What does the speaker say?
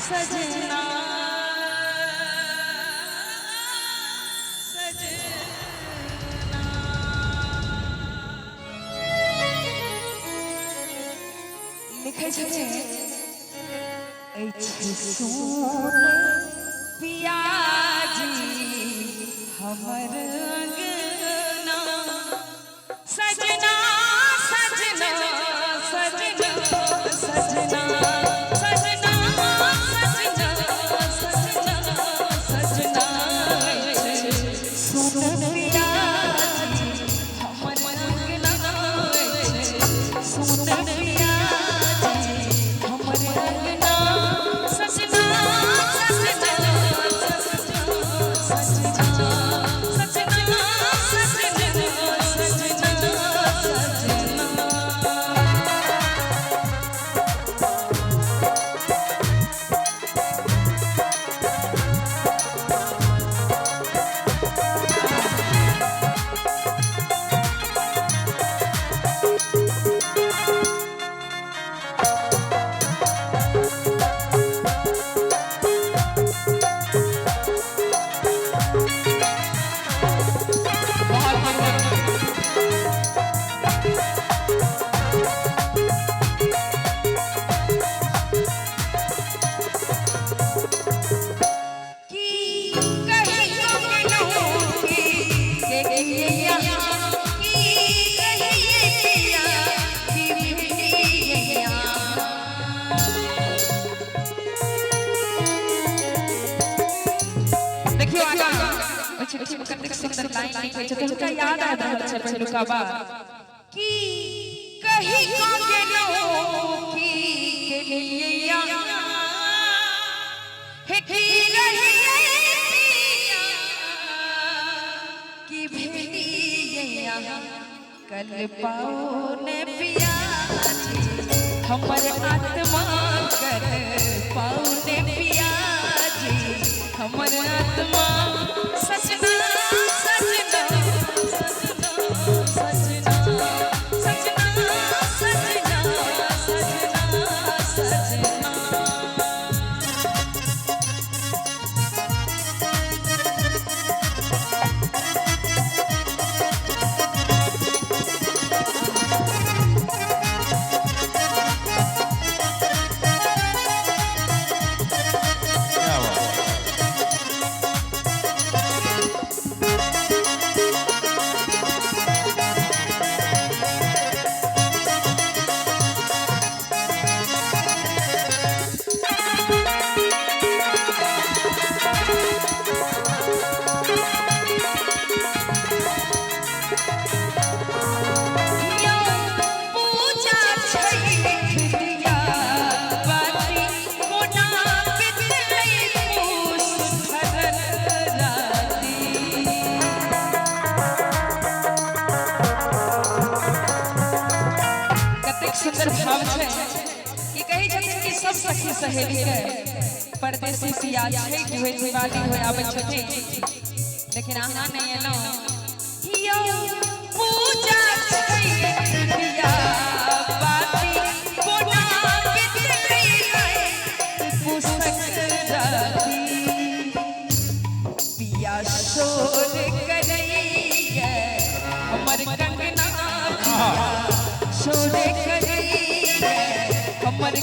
सजना सजना लिखे छे सोने पियाजी हमर अंगना सजना सजना सजना सजना सजना सजना सजना सोने पियाजी हमर अंगना सोने पियाजी हमर अंगना सजना सजना सजना सजना याद आ रहा है छलुका बा कि कहीं को के लो की के लिए यहाँ है की रही की भेड़ी यहाँ कल पाओने पिया हमारे आत्मा कर पाओने पिया जी हमारे आत्मा सजना सुंदर भाव है कि कही जाए कि सब सखी सहेली के परदेसी सिया छै कि होय दिवाली होय आबै छथि लेकिन आहा नहीं एलो यो पूजा छै पिया बाती कोना बितलै पुसक राती पिया शोर करैया हमर कंगना शोर हमर